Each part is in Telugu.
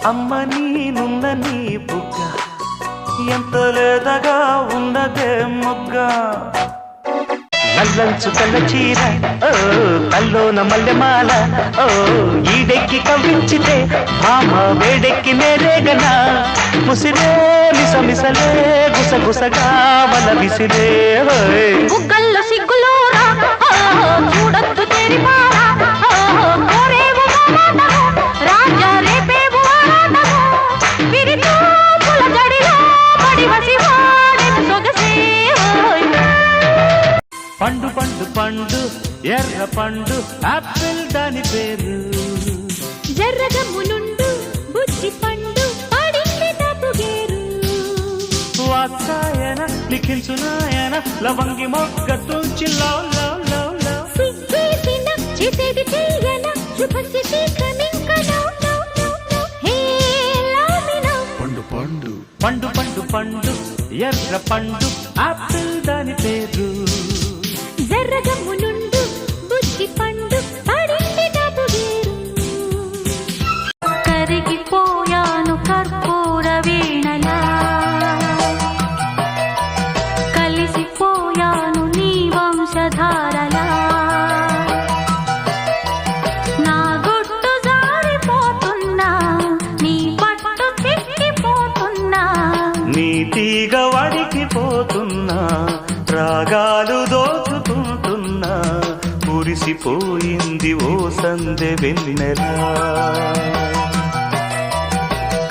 అమ్మ నీనున్న నీ బుగ్గ ఎంత లేదగా ఉన్నదే మొగ్గ నల్లంచు తెల్ల చీర ఓ కల్లోన మల్లెమాల ఓ ఈడెక్కి కవ్వించితే భామ వేడెక్కి నేరేగనా ముసిరే మిసమిసలే గుసగుసగా వల విసిరే బుగ్గల్లో సిగ్గులోరా చూడొద్దు తెరిపారా కోరేవు రాజా రేపేవు విరితో పుల జడిలో పడి వసివాడే సొగసే పండు పండు పండు ఎర్ర పండు ఆపిల్ దాని పేరు జర్రగమ్మునుండు బుజ్జి పండు పడింది తప్పుగేరు వాత్సాయన లిఖించునాయన లవంగి మొగ్గ తుంచి లవ్ లవ్ లవ్ లవ్ సిగ్గేసిన చేసేది చెయ్యన శుభస్య శీఘ్రమింక now now now now hey లామినౌ పండు పండు పండు పండు పండు ఎర్ర పండు ఆపిల్ దాని పేరు జర్రగమ్మునుండు బుజ్జి పండు పడింది తప్పుగేరు కరిగిపోయాను కర్పూర వీణలా కలిసిపోయాను నీ వంశధారలా నా గుట్టు జారిపోతున్నా నీ పట్టు చిక్కిపోతున్నా నీ తీగ వడికిపోతున్నా రాగాలు దోచుకుంటున్నా కురిసిపోయింది ఓ సందె వెన్నెలా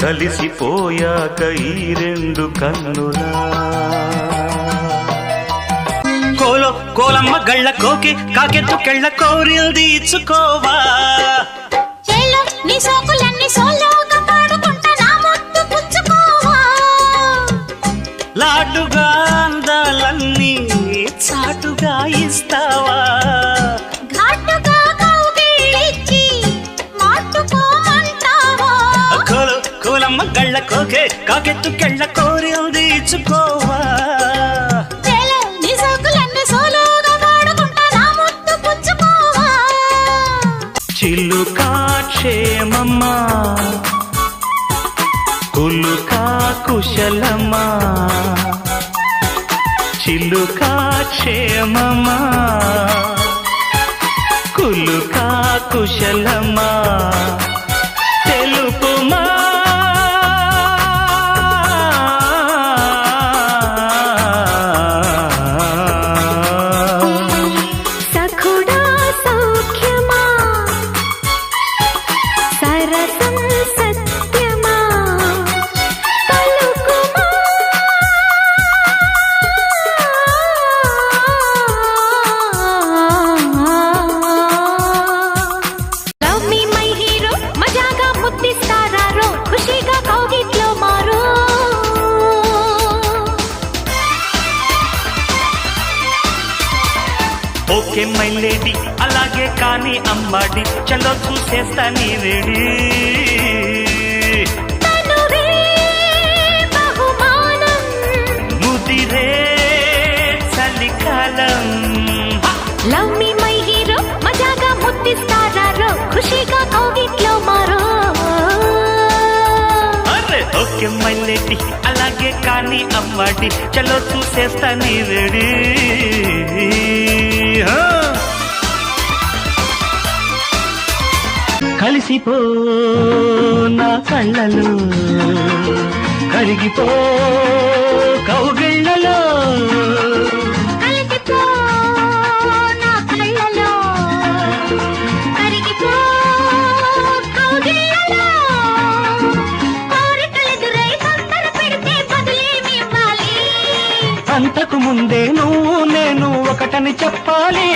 కలిసిపోయాక ఈ రెండు కన్నులా కోలమ్మ గళ్ళ కోకి కాకెత్తు కెళ్ళ కోరిల్ది ఇచ్చుకోవా చెల్లో నీ సోకులన్నీ సోలోగా పాడుకుంటా నా ముద్దు పుచ్చుకోవా లాటుగా అందాలన్నీ చాటుగా ఇస్తావా ఘాటుగా కౌగిలించి మాటుకోమంటావా కోలమ్మ గళ్ళ కోకే కాకెత్తు కెళ్ళ కోరిల్ది ఇచ్చుకోవా చెల్లో నీ సోకులన్నీ సోలోగా పాడుకుంటా నా ముద్దు పుచ్చుకోవా చిలుకా క్షేమమ్మా కులుకా కుశలమా చిలుకా క్షేమమా కులుకా కుశలమా తెలుపుమా సఖుడా సౌఖ్యమా సరసం సత్యమా పలుకుమా లవ్ మీ మై హీరో మజాగా ముద్దిస్తారారో ఖుషీగా కౌగిట్లో మారో ఓకే మై లేడీ అలాగే కానీ అమ్మాడి చలో చూసేస్తా నీ వేడి తనువే బహుమానం ముదిరే చలికాలం లవ్ మీ మై హీరో మజాగా ముద్దిస్తారారో ఖుషీగా కౌగిట్లో మారో అరే ఓకే మై లేడీ అలాగే కానీ అమ్మాడి చలో చూసేస్తా నీ వేడి కలిసిపో నా కళ్ళలో కరిగిపో కౌగిళ్ళలో కలిసిపో నా కళ్ళలో కరిగిపో కౌగిళ్ళలో కోరికలెదురై తొందర పెడితే బదులేమి ఇవ్వాలి అంతకు ముందే నువ్వు నేను ఒకటని చెప్పాలి